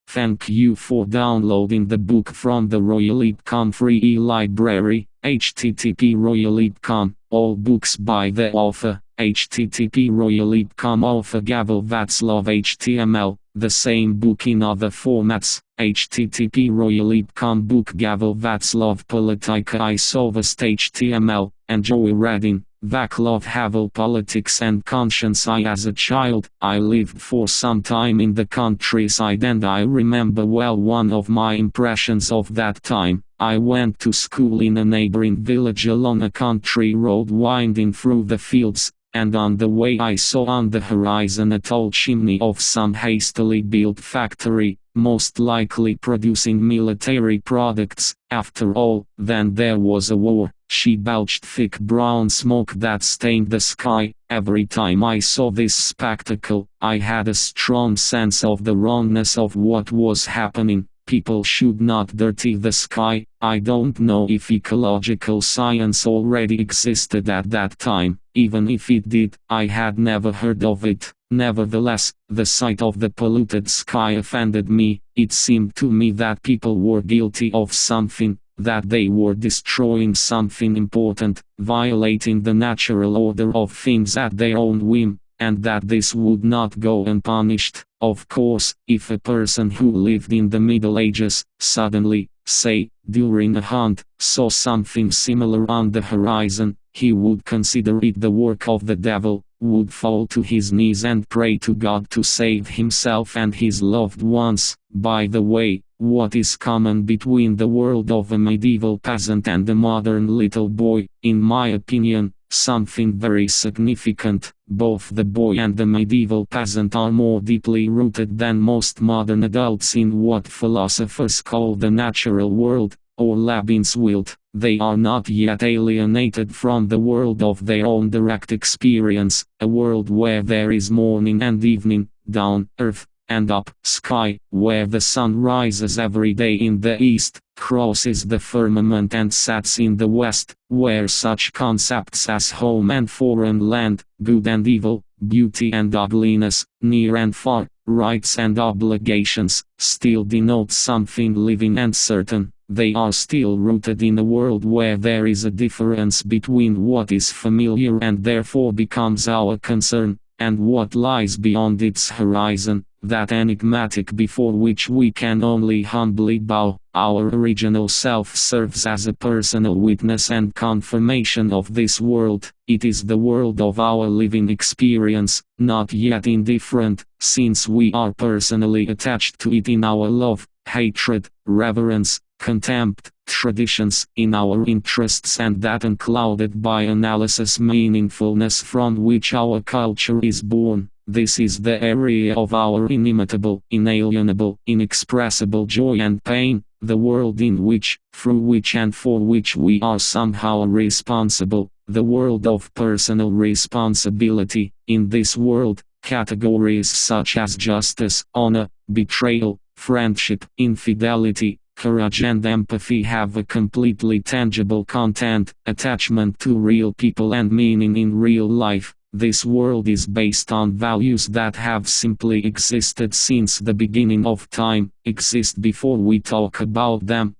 Thank you for downloading the book from the Royal.com free e-library, http Royal.com, all books by the author, http Royal.com author Havel Vaclav HTML, the same book in other formats, http Royal.com book Havel Vaclav Politika I Solvest HTML, enjoy reading. Vaclav Havel Politics and Conscience. As a child, I lived for some time in the countryside and I remember well one of my impressions of that time. I went to school in a neighboring village along a country road winding through the fields, and on the way I saw on the horizon a tall chimney of some hastily built factory, most likely producing military products. After all, then there was a war. She belched thick brown smoke that stained the sky. Every time I saw this spectacle, I had a strong sense of the wrongness of what was happening. People should not dirty the sky. I don't know if ecological science already existed at that time. Even if it did, I had never heard of it. Nevertheless, the sight of the polluted sky offended me. It seemed to me that people were guilty of something, that they were destroying something important, violating the natural order of things at their own whim, and that this would not go unpunished. Of course, if a person who lived in the Middle Ages, suddenly, say, during a hunt, saw something similar on the horizon, he would consider it the work of the devil, would fall to his knees and pray to God to save himself and his loved ones. By the way, what is common between the world of a medieval peasant and a modern little boy? In my opinion, something very significant. Both the boy and the medieval peasant are more deeply rooted than most modern adults in what philosophers call the natural world, or Lebenswelt. They are not yet alienated from the world of their own direct experience, a world where there is morning and evening, down, earth, and up, sky, where the sun rises every day in the east, crosses the firmament and sets in the west, where such concepts as home and foreign land, good and evil, beauty and ugliness, near and far, rights and obligations, still denote something living and certain. They are still rooted in a world where there is a difference between what is familiar and therefore becomes our concern, and what lies beyond its horizon, that enigmatic before which we can only humbly bow. Our original self serves as a personal witness and confirmation of this world. It is the world of our living experience, not yet indifferent, since we are personally attached to it in our love, hatred, reverence, contempt, traditions, in our interests, and that unclouded by analysis meaningfulness from which our culture is born. This is the area of our inimitable, inalienable, inexpressible joy and pain, the world in which, through which and for which we are somehow responsible, the world of personal responsibility. In this world, categories such as justice, honor, betrayal, friendship, infidelity, courage and empathy have a completely tangible content, attachment to real people and meaning in real life. This world is based on values that have simply existed since the beginning of time, exist before we talk about them,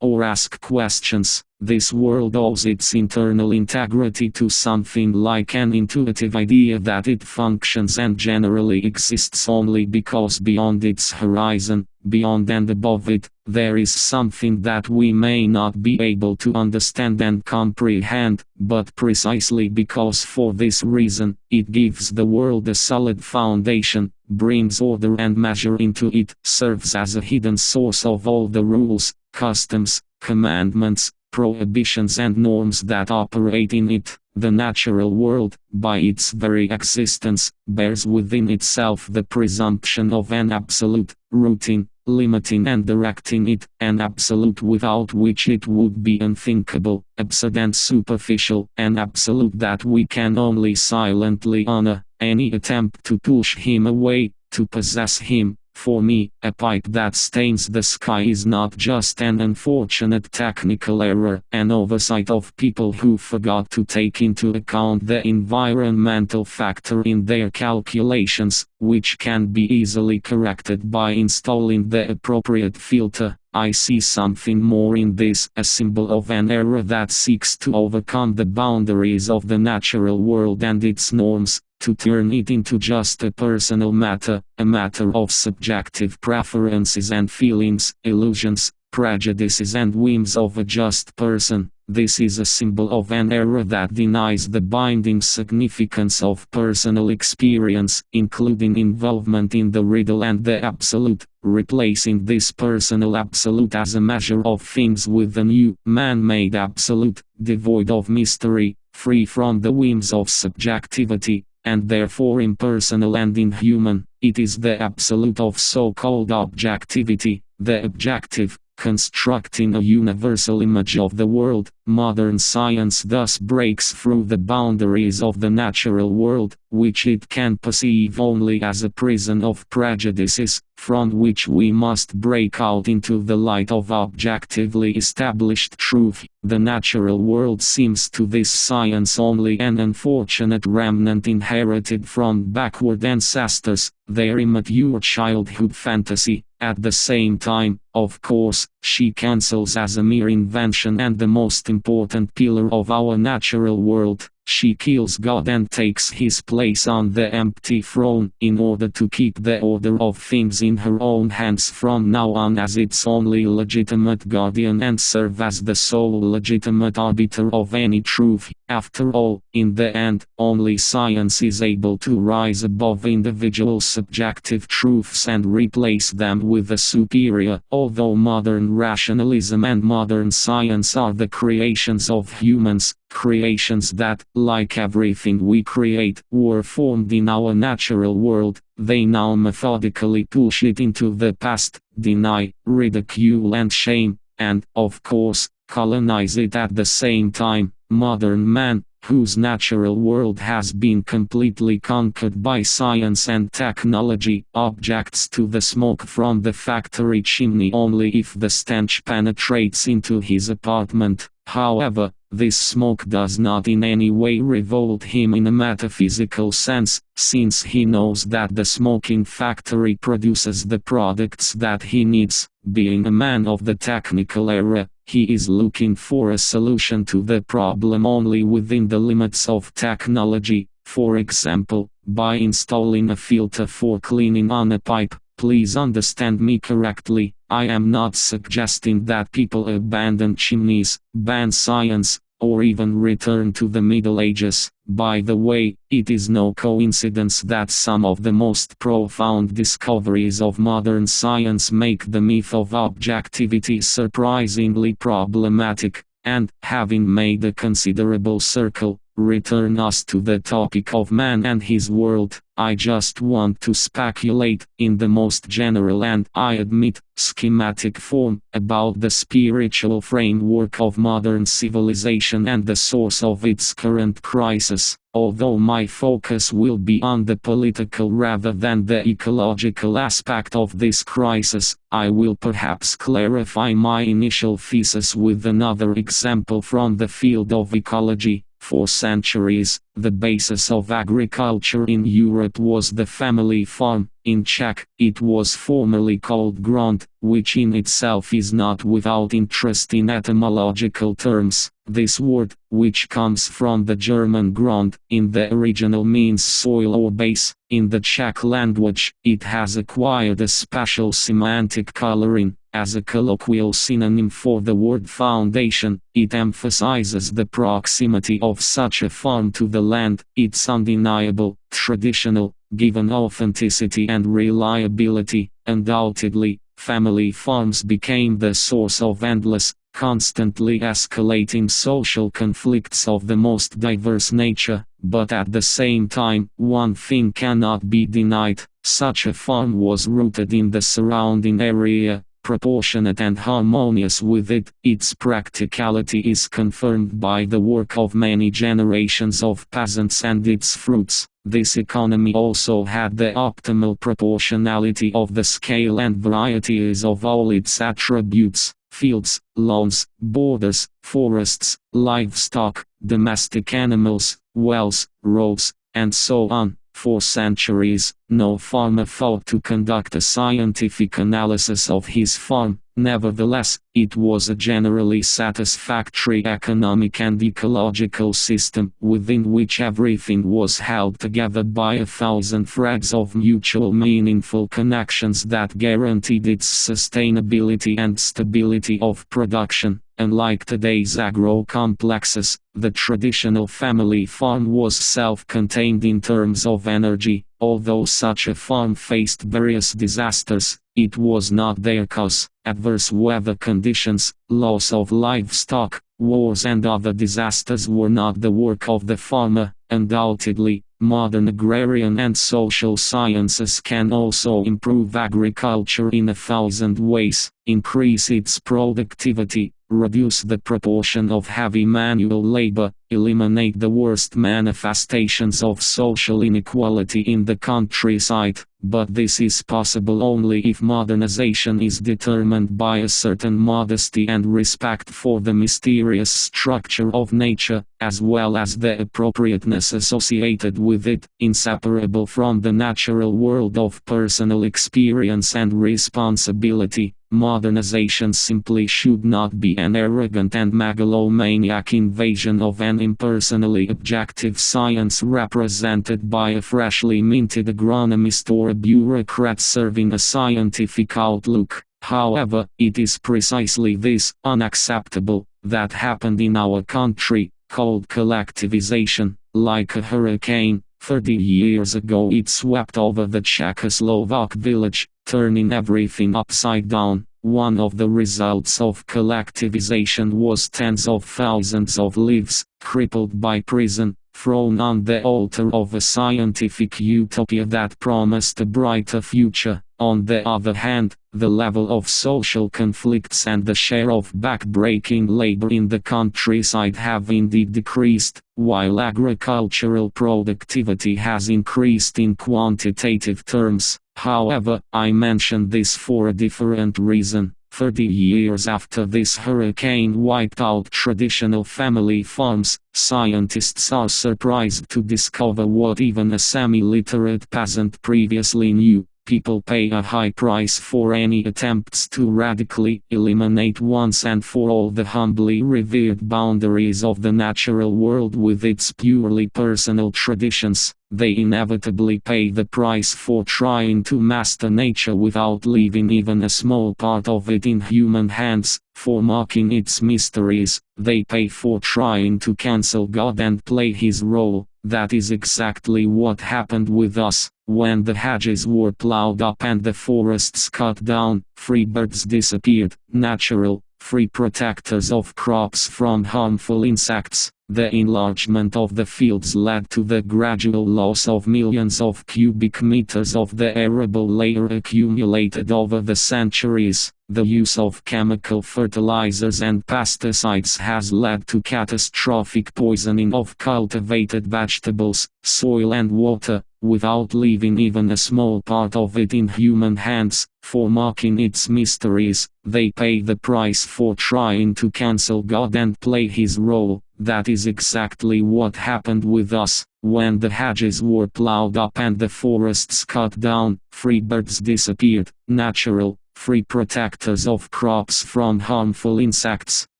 or ask questions. This world owes its internal integrity to something like an intuitive idea that it functions and generally exists only because beyond its horizon, beyond and above it, there is something that we may not be able to understand and comprehend, but precisely because for this reason, it gives the world a solid foundation, brings order and measure into it, serves as a hidden source of all the rules, customs, commandments, prohibitions and norms that operate in it. The natural world, by its very existence, bears within itself the presumption of an absolute, rooting, limiting and directing it, an absolute without which it would be unthinkable, absurd and superficial, an absolute that we can only silently honor. Any attempt to push him away, to possess him, For me, a pipe that stains the sky is not just an unfortunate technical error, an oversight of people who forgot to take into account the environmental factor in their calculations, which can be easily corrected by installing the appropriate filter. I see something more in this, a symbol of an error that seeks to overcome the boundaries of the natural world and its norms, to turn it into just a personal matter, a matter of subjective preferences and feelings, illusions, prejudices and whims of a just person. This is a symbol of an error that denies the binding significance of personal experience, including involvement in the riddle and the absolute, replacing this personal absolute as a measure of things with a new, man-made absolute, devoid of mystery, free from the whims of subjectivity, and therefore impersonal and inhuman. It is the absolute of so-called objectivity, the objective, constructing a universal image of the world. Modern science thus breaks through the boundaries of the natural world, which it can perceive only as a prison of prejudices, from which we must break out into the light of objectively established truth. The natural world seems to this science only an unfortunate remnant inherited from backward ancestors, their immature childhood fantasy. At the same time, of course, she cancels as a mere invention and the most important pillar of our natural world. She kills God and takes his place on the empty throne, in order to keep the order of things in her own hands from now on as its only legitimate guardian and serve as the sole legitimate arbiter of any truth. After all, in the end, only science is able to rise above individual subjective truths and replace them with a superior. Although modern rationalism and modern science are the creations of humans, creations that, like everything we create, were formed in our natural world, they now methodically push it into the past, deny, ridicule and shame, and, of course, colonize it at the same time. Modern man, whose natural world has been completely conquered by science and technology, objects to the smoke from the factory chimney only if the stench penetrates into his apartment. However, this smoke does not in any way revolt him in a metaphysical sense, since he knows that the smoking factory produces the products that he needs. Being a man of the technical era, he is looking for a solution to the problem only within the limits of technology, for example, by installing a filter for cleaning on a pipe. Please understand me correctly, I am not suggesting that people abandon chimneys, ban science, or even return to the Middle Ages. By the way, it is no coincidence that some of the most profound discoveries of modern science make the myth of objectivity surprisingly problematic, and, having made a considerable circle, return us to the topic of man and his world. I just want to speculate, in the most general and, I admit, schematic form, about the spiritual framework of modern civilization and the source of its current crisis. Although my focus will be on the political rather than the ecological aspect of this crisis, I will perhaps clarify my initial thesis with another example from the field of ecology. For centuries, the basis of agriculture in Europe was the family farm. In Czech, it was formerly called gront, which in itself is not without interest in etymological terms. This word, which comes from the German Grund, in the original means soil or base. In the Czech language, it has acquired a special semantic coloring. As a colloquial synonym for the word foundation, it emphasizes the proximity of such a farm to the land, its undeniable, traditional, given authenticity and reliability. Undoubtedly, family farms became the source of endless, constantly escalating social conflicts of the most diverse nature, but at the same time, one thing cannot be denied: such a farm was rooted in the surrounding area, proportionate and harmonious with it. Its practicality is confirmed by the work of many generations of peasants and its fruits. This economy also had the optimal proportionality of the scale and varieties of all its attributes: fields, lawns, borders, forests, livestock, domestic animals, wells, roads, and so on. For centuries, no farmer thought to conduct a scientific analysis of his farm. Nevertheless, it was a generally satisfactory economic and ecological system, within which everything was held together by 1,000 threads of mutual meaningful connections that guaranteed its sustainability and stability of production. Unlike today's agro-complexes, the traditional family farm was self-contained in terms of energy. Although such a farm faced various disasters, it was not there cause adverse weather conditions, loss of livestock, wars and other disasters were not the work of the farmer. Undoubtedly, modern agrarian and social sciences can also improve agriculture in 1,000 ways: increase its productivity, reduce the proportion of heavy manual labor, eliminate the worst manifestations of social inequality in the countryside. But this is possible only if modernization is determined by a certain modesty and respect for the mysterious structure of nature, as well as the appropriateness associated with it, inseparable from the natural world of personal experience and responsibility. Modernization simply should not be an arrogant and megalomaniac invasion of an impersonally objective science represented by a freshly minted agronomist or a bureaucrat serving a scientific outlook. However, it is precisely this unacceptable that happened in our country, called collectivization. Like a hurricane, 30 years ago it swept over the Czechoslovak village, turning everything upside down. One of the results of collectivization was tens of thousands of lives, crippled by prison, thrown on the altar of a scientific utopia that promised a brighter future. On the other hand, the level of social conflicts and the share of back-breaking labor in the countryside have indeed decreased, while agricultural productivity has increased in quantitative terms. However, I mention this for a different reason. 30 years after this hurricane wiped out traditional family farms, scientists are surprised to discover what even a semi-literate peasant previously knew. People pay a high price for any attempts to radically eliminate once and for all the humbly revered boundaries of the natural world with its purely personal traditions. They inevitably pay the price for trying to master nature without leaving even a small part of it in human hands. For mocking its mysteries, they pay for trying to cancel God and play his role. That is exactly what happened with us. When the hedges were plowed up and the forests cut down, free birds disappeared, natural, free protectors of crops from harmful insects. The enlargement of the fields led to the gradual loss of millions of cubic meters of the arable layer accumulated over the centuries. The use of chemical fertilizers and pesticides has led to catastrophic poisoning of cultivated vegetables, soil and water, without leaving even a small part of it in human hands. For mocking its mysteries, they pay the price for trying to cancel God and play his role. That is exactly what happened with us. When the hedges were plowed up and the forests cut down, free birds disappeared, natural, free protectors of crops from harmful insects.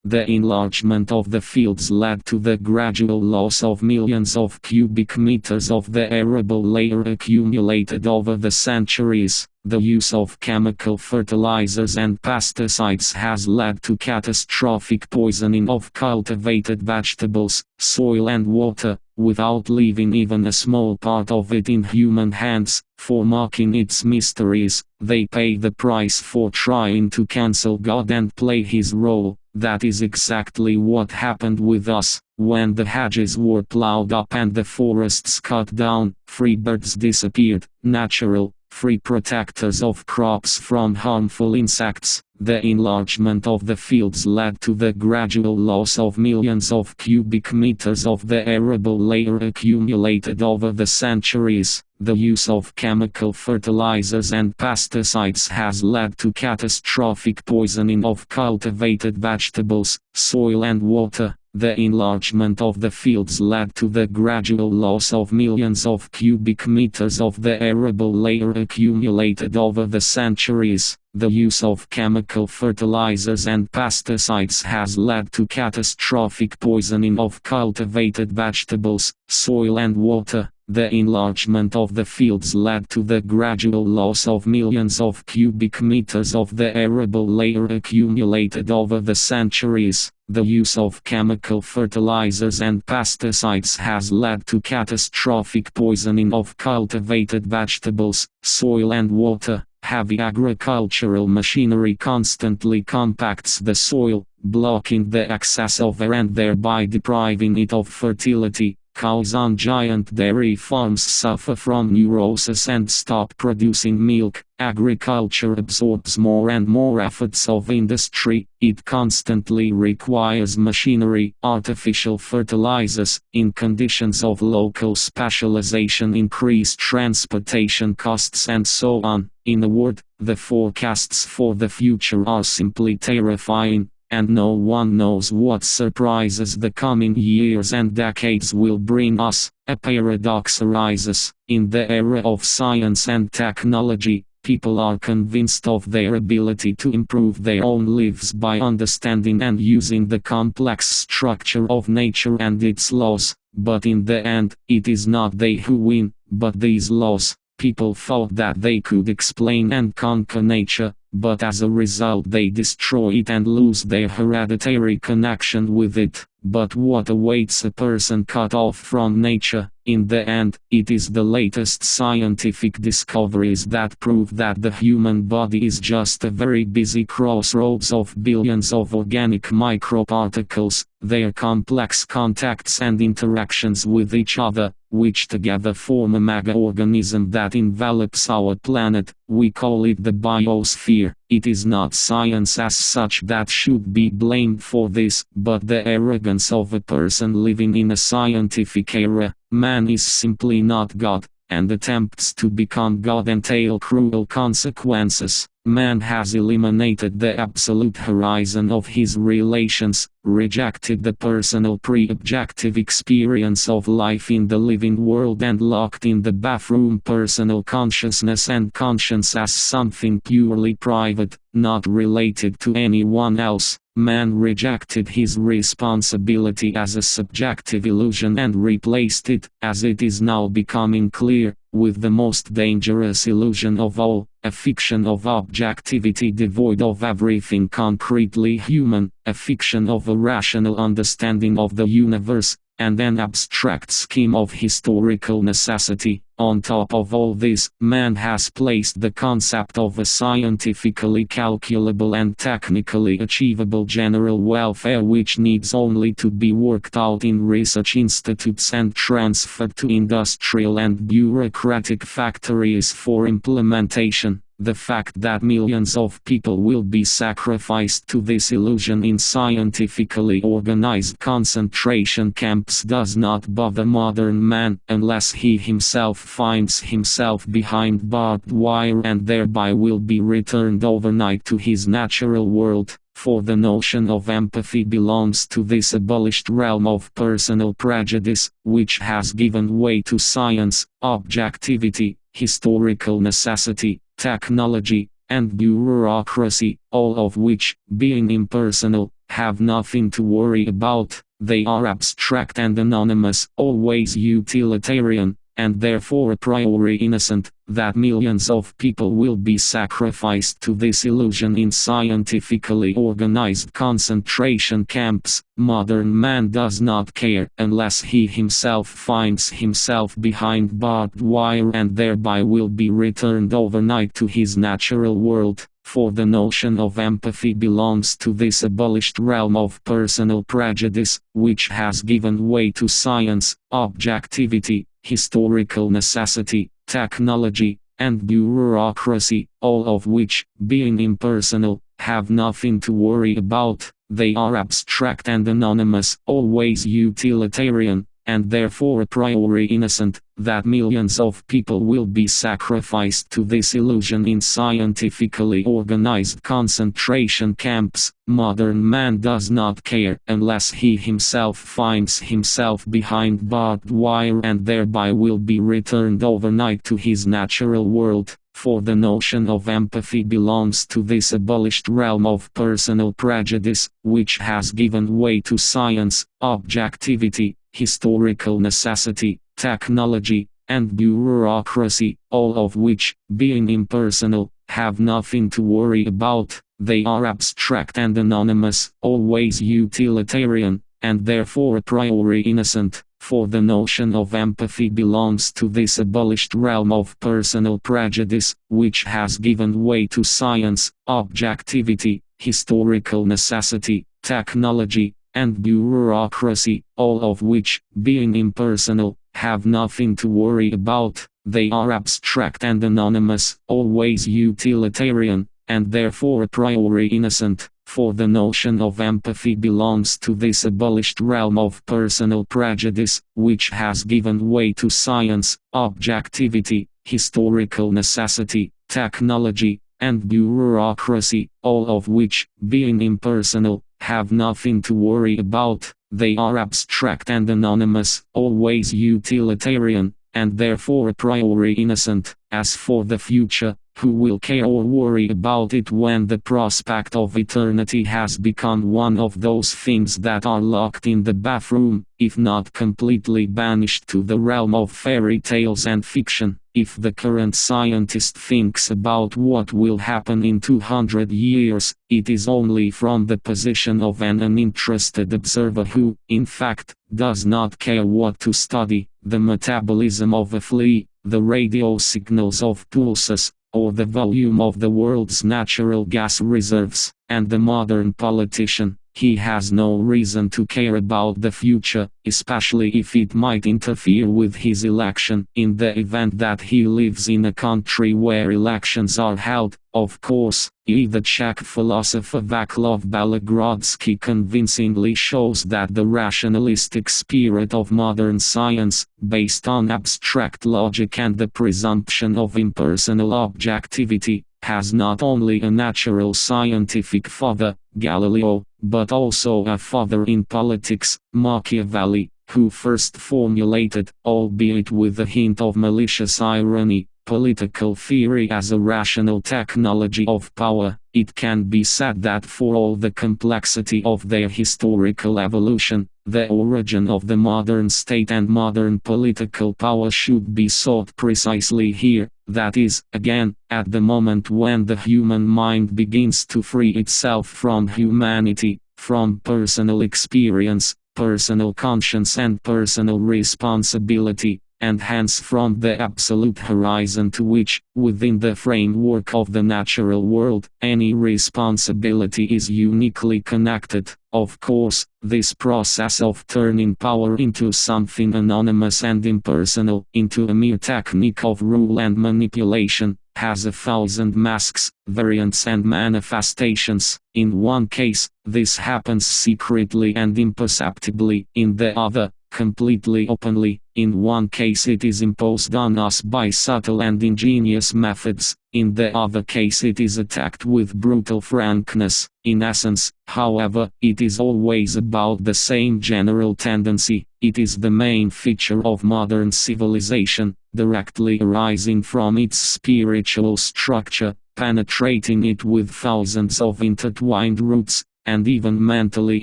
The enlargement of the fields led to the gradual loss of millions of cubic meters of the arable layer accumulated over the centuries. The use of chemical fertilizers and pesticides has led to catastrophic poisoning of cultivated vegetables, soil and water, without leaving even a small part of it in human hands. For mocking its mysteries, they pay the price for trying to cancel God and play his role. That is exactly what happened with us. When the hedges were plowed up and the forests cut down, free birds disappeared, natural, free protectors of crops from harmful insects. The enlargement of the fields led to the gradual loss of millions of cubic meters of the arable layer accumulated over the centuries. The use of chemical fertilizers and pesticides has led to catastrophic poisoning of cultivated vegetables, soil and water. The enlargement of the fields led to the gradual loss of millions of cubic meters of the arable layer accumulated over the centuries. The use of chemical fertilizers and pesticides has led to catastrophic poisoning of cultivated vegetables, soil and water. The enlargement of the fields led to the gradual loss of millions of cubic meters of the arable layer accumulated over the centuries. The use of chemical fertilizers and pesticides has led to catastrophic poisoning of cultivated vegetables, soil and water. Heavy agricultural machinery constantly compacts the soil, blocking the access of air and thereby depriving it of fertility. Cows on giant dairy farms suffer from neurosis and stop producing milk. Agriculture absorbs more and more efforts of industry. It constantly requires machinery, artificial fertilizers. In conditions of local specialization, increased transportation costs and so on. In a word, the forecasts for the future are simply terrifying. And no one knows what surprises the coming years and decades will bring us. A paradox arises. In the era of science and technology, people are convinced of their ability to improve their own lives by understanding and using the complex structure of nature and its laws. But in the end, it is not they who win, but these laws. People thought that they could explain and conquer nature, but as a result they destroy it and lose their hereditary connection with it. But what awaits a person cut off from nature? In the end, it is the latest scientific discoveries that prove that the human body is just a very busy crossroads of billions of organic microparticles, their complex contacts and interactions with each other, which together form a mega-organism that envelops our planet. We call it the biosphere. It is not science as such that should be blamed for this, but the arrogance of a person living in a scientific era. Man is simply not God, and attempts to become God entail cruel consequences. Man has eliminated the absolute horizon of his relations, rejected the personal pre-objective experience of life in the living world and locked in the bathroom personal consciousness and conscience as something purely private, not related to anyone else. Man rejected his responsibility as a subjective illusion and replaced it, as it is now becoming clear, with the most dangerous illusion of all, a fiction of objectivity devoid of everything concretely human, a fiction of a rational understanding of the universe, and an abstract scheme of historical necessity. On top of all this, man has placed the concept of a scientifically calculable and technically achievable general welfare which needs only to be worked out in research institutes and transferred to industrial and bureaucratic factories for implementation. The fact that millions of people will be sacrificed to this illusion in scientifically organized concentration camps does not bother modern man, unless he himself finds himself behind barbed wire and thereby will be returned overnight to his natural world. For the notion of empathy belongs to this abolished realm of personal prejudice, which has given way to science, objectivity, historical necessity, technology, and bureaucracy, all of which, being impersonal, have nothing to worry about. They are abstract and anonymous, always utilitarian, and therefore a priori innocent. That millions of people will be sacrificed to this illusion in scientifically organized concentration camps, modern man does not care, unless he himself finds himself behind barbed wire and thereby will be returned overnight to his natural world. For the notion of empathy belongs to this abolished realm of personal prejudice, which has given way to science, objectivity, historical necessity, technology, and bureaucracy, all of which, being impersonal, have nothing to worry about. They are abstract and anonymous, always utilitarian, and therefore a priori innocent, that millions of people will be sacrificed to this illusion in scientifically organized concentration camps. Modern man does not care unless he himself finds himself behind barbed wire and thereby will be returned overnight to his natural world. For the notion of empathy belongs to this abolished realm of personal prejudice, which has given way to science, objectivity, historical necessity, technology, and bureaucracy, all of which, being impersonal, have nothing to worry about. They are abstract and anonymous, always utilitarian, and therefore a priori innocent. For the notion of empathy belongs to this abolished realm of personal prejudice, which has given way to science, objectivity, historical necessity, technology, and bureaucracy, all of which, being impersonal, have nothing to worry about. They are abstract and anonymous, always utilitarian, and therefore a priori innocent. For the notion of empathy belongs to this abolished realm of personal prejudice, which has given way to science, objectivity, historical necessity, technology, and bureaucracy, all of which, being impersonal, have nothing to worry about. They are abstract and anonymous, always utilitarian, and therefore a priori innocent. As for the future, who will care or worry about it when the prospect of eternity has become one of those things that are locked in the bathroom, if not completely banished to the realm of fairy tales and fiction? If the current scientist thinks about what will happen in 200 years, it is only from the position of an uninterested observer who, in fact, does not care what to study: the metabolism of a flea, the radio signals of pulses, or the volume of the world's natural gas reserves. And the modern politician, he has no reason to care about the future, especially if it might interfere with his election. In the event that he lives in a country where elections are held, of course, the Czech philosopher Vaclav Balagrodsky convincingly shows that the rationalistic spirit of modern science, based on abstract logic and the presumption of impersonal objectivity, has not only a natural scientific father, Galileo, but also a father in politics, Machiavelli, who first formulated, albeit with a hint of malicious irony, political theory as a rational technology of power. It can be said that for all the complexity of their historical evolution, the origin of the modern state and modern political power should be sought precisely here, that is, again, at the moment when the human mind begins to free itself from humanity, from personal experience, personal conscience and personal responsibility, and hence from the absolute horizon to which, within the framework of the natural world, any responsibility is uniquely connected. Of course, this process of turning power into something anonymous and impersonal, into a mere technique of rule and manipulation, has 1,000 masks, variants and manifestations. In one case, this happens secretly and imperceptibly; in the other, completely openly. In one case it is imposed on us by subtle and ingenious methods, in the other case it is attacked with brutal frankness. In essence, however, it is always about the same general tendency. It is the main feature of modern civilization, directly arising from its spiritual structure, penetrating it with thousands of intertwined roots, and even mentally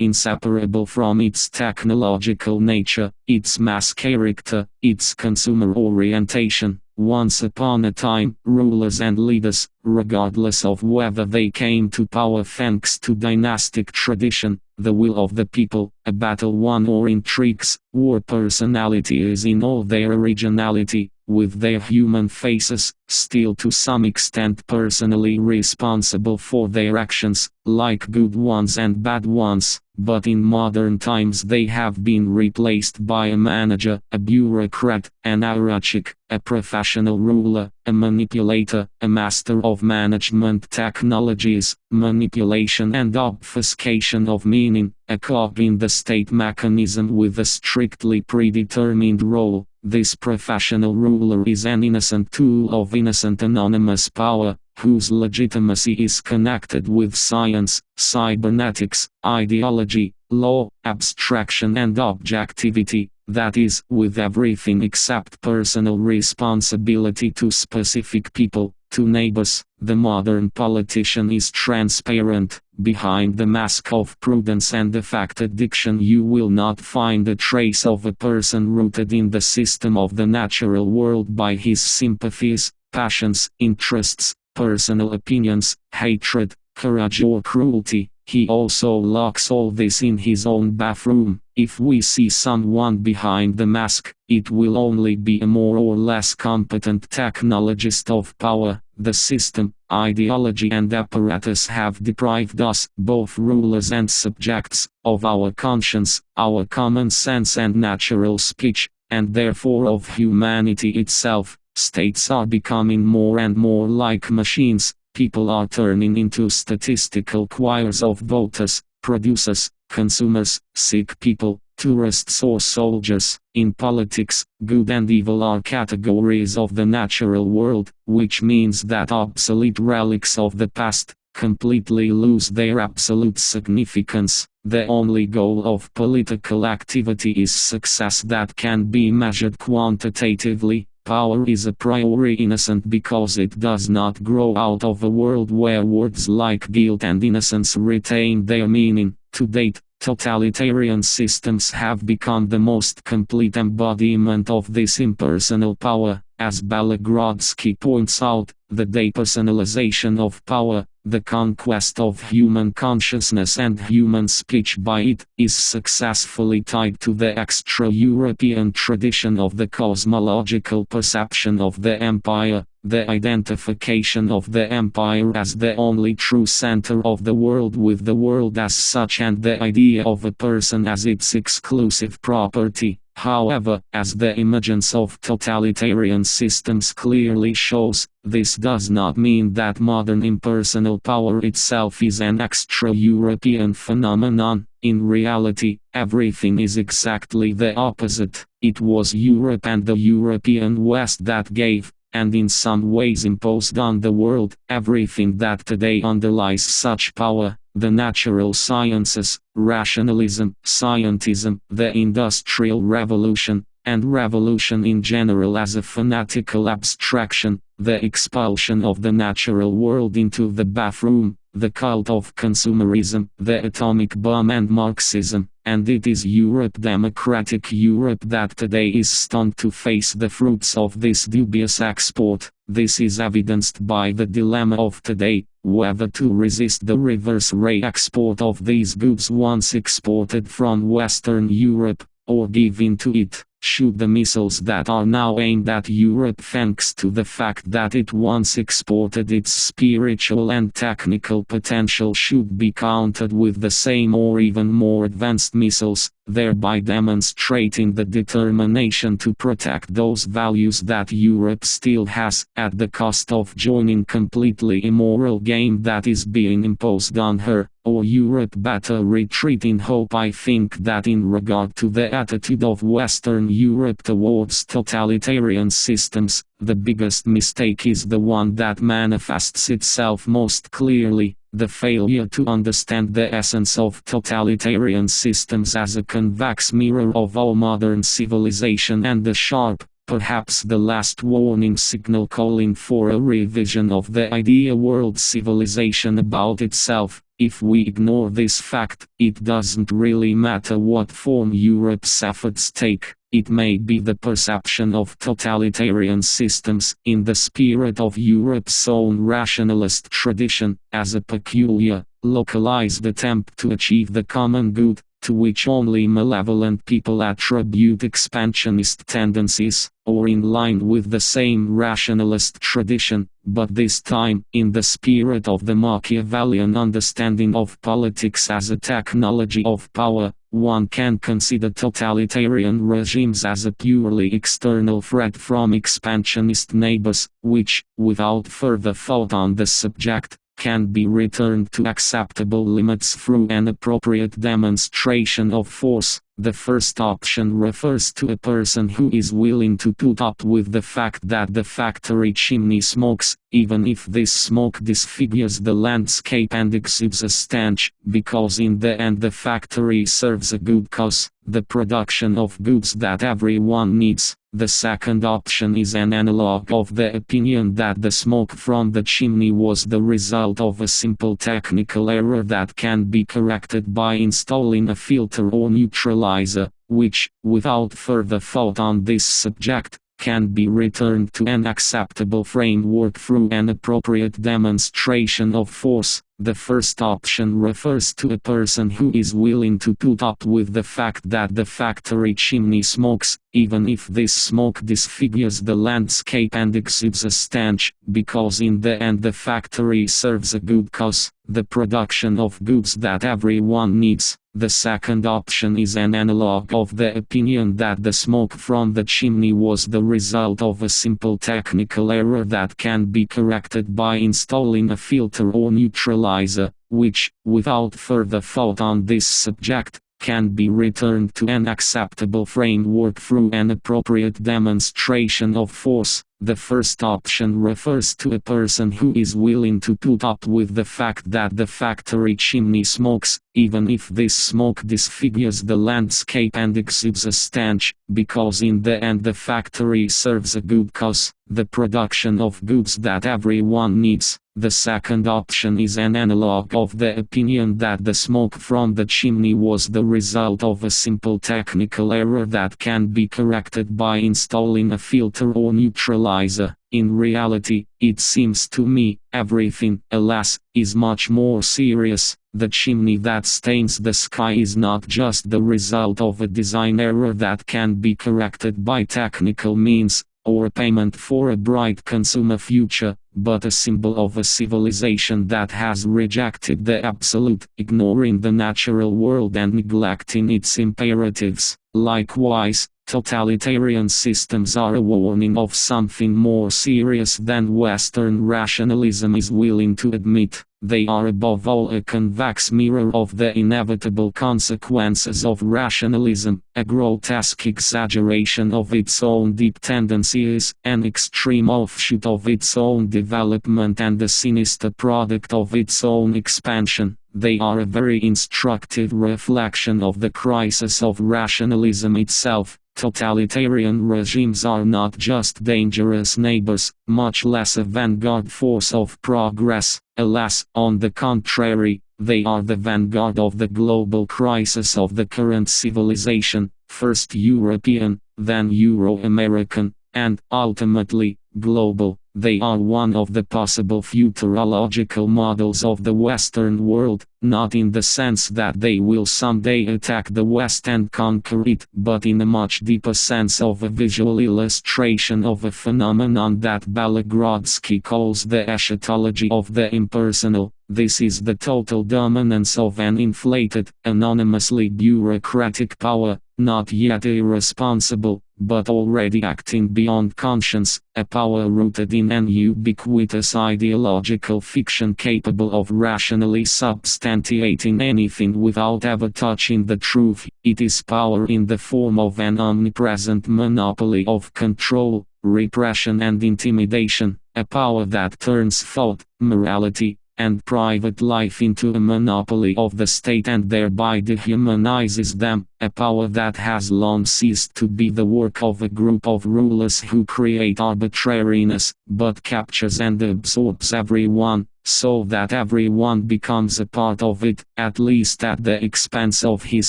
inseparable from its technological nature, its mass character, its consumer orientation. Once upon a time, rulers and leaders, regardless of whether they came to power thanks to dynastic tradition, the will of the people, a battle won or intrigues, were personalities in all their originality, with their human faces, still to some extent personally responsible for their actions, like good ones and bad ones. but in modern times they have been replaced by a manager, a bureaucrat, an hierarchic, a professional ruler, a manipulator, a master of management technologies, manipulation and obfuscation of meaning, a cog in the state mechanism with a strictly predetermined role. This professional ruler is an innocent tool of innocent anonymous power, whose legitimacy is connected with science, cybernetics, ideology, law, abstraction and objectivity, that is, with everything except personal responsibility to specific people, to neighbors. The modern politician is transparent. Behind the mask of prudence and the fact diction you will not find a trace of a person rooted in the system of the natural world by his sympathies, passions, interests, personal opinions, hatred, courage or cruelty. He also locks all this in his own bathroom. If we see someone behind the mask, it will only be a more or less competent technologist of power. The system, ideology and apparatus have deprived us, both rulers and subjects, of our conscience, our common sense and natural speech, and therefore of humanity itself. States are becoming more and more like machines. People are turning into statistical choirs of voters, producers, consumers, sick people, tourists or soldiers. In politics, good and evil are categories of the natural world, which means that obsolete relics of the past completely lose their absolute significance. The only goal of political activity is success that can be measured quantitatively. Power is a priori innocent because it does not grow out of a world where words like guilt and innocence retain their meaning. To date, totalitarian systems have become the most complete embodiment of this impersonal power. As Balagrodsky points out, the depersonalization of power, the conquest of human consciousness and human speech by it, is successfully tied to the extra-European tradition of the cosmological perception of the empire, the identification of the empire as the only true center of the world with the world as such, and the idea of a person as its exclusive property. However, as the emergence of totalitarian systems clearly shows, this does not mean that modern impersonal power itself is an extra-European phenomenon. In reality, everything is exactly the opposite. It was Europe and the European West that gave, and in some ways imposed on the world, everything that today underlies such power: the natural sciences, rationalism, scientism, the Industrial Revolution, and revolution in general as a fanatical abstraction, the expulsion of the natural world into the bathroom, the cult of consumerism, the atomic bomb and Marxism. And it is Europe, democratic Europe, that today is stunned to face the fruits of this dubious export. This is evidenced by the dilemma of today, whether to resist the reverse re-export of these goods once exported from Western Europe, or give in to it. Shoot the missiles that are now aimed at Europe thanks to the fact that it once exported its spiritual and technical potential should be countered with the same or even more advanced missiles, thereby demonstrating the determination to protect those values that Europe still has, at the cost of joining completely immoral game that is being imposed on her. Or Europe better retreat in hope. I think that in regard to the attitude of Western Europe towards totalitarian systems, the biggest mistake is the one that manifests itself most clearly: the failure to understand the essence of totalitarian systems as a convex mirror of all modern civilization, and the sharp, perhaps the last warning signal calling for a revision of the idea world civilization about itself. If we ignore this fact, it doesn't really matter what form Europe's efforts take. It may be the perception of totalitarian systems, in the spirit of Europe's own rationalist tradition, as a peculiar, localized attempt to achieve the common good. to which only malevolent people attribute expansionist tendencies, or in line with the same rationalist tradition, but this time in the spirit of the Machiavellian understanding of politics as a technology of power. One can consider totalitarian regimes as a purely external threat from expansionist neighbors, which, without further thought on the subject, can be returned to acceptable limits through an appropriate demonstration of force. The first option refers to a person who is willing to put up with the fact that the factory chimney smokes, even if this smoke disfigures the landscape and exudes a stench, because in the end the factory serves a good cause, the production of goods that everyone needs. The second option is an analog of the opinion that the smoke from the chimney was the result of a simple technical error that can be corrected by installing a filter or neutralizer, which, without further thought on this subject, can be returned to an acceptable framework through an appropriate demonstration of force. The first option refers to a person who is willing to put up with the fact that the factory chimney smokes, even if this smoke disfigures the landscape and exudes a stench, because in the end the factory serves a good cause, the production of goods that everyone needs. The second option is an analog of the opinion that the smoke from the chimney was the result of a simple technical error that can be corrected by installing a filter or neutralizer, which, without further thought on this subject, can be returned to an acceptable framework through an appropriate demonstration of force. The first option refers to a person who is willing to put up with the fact that the factory chimney smokes, even if this smoke disfigures the landscape and exudes a stench, because in the end the factory serves a good cause, the production of goods that everyone needs. The second option is an analog of the opinion that the smoke from the chimney was the result of a simple technical error that can be corrected by installing a filter or neutralizer. In reality, it seems to me, everything, alas, is much more serious. The chimney that stains the sky is not just the result of a design error that can be corrected by technical means, or payment for a bright consumer future, but a symbol of a civilization that has rejected the absolute, ignoring the natural world and neglecting its imperatives. Likewise, totalitarian systems are a warning of something more serious than Western rationalism is willing to admit. They are above all a convex mirror of the inevitable consequences of rationalism, a grotesque exaggeration of its own deep tendencies, an extreme offshoot of its own development and a sinister product of its own expansion. They are a very instructive reflection of the crisis of rationalism itself. Totalitarian regimes are not just dangerous neighbors, much less a vanguard force of progress. Alas, on the contrary, they are the vanguard of the global crisis of the current civilization, first European, then Euro-American, and, ultimately, global. They are one of the possible futurological models of the Western world, not in the sense that they will someday attack the West and conquer it, but in a much deeper sense of a visual illustration of a phenomenon that Balagrodsky calls the eschatology of the impersonal. This is the total dominance of an inflated, anonymously bureaucratic power, not yet irresponsible, but already acting beyond conscience, a power rooted in an ubiquitous ideological fiction capable of rationally substantiating anything without ever touching the truth. It is power in the form of an omnipresent monopoly of control, repression and intimidation, a power that turns thought, morality, and private life into a monopoly of the state and thereby dehumanizes them, a power that has long ceased to be the work of a group of rulers who create arbitrariness, but captures and absorbs everyone, so that everyone becomes a part of it, at least at the expense of his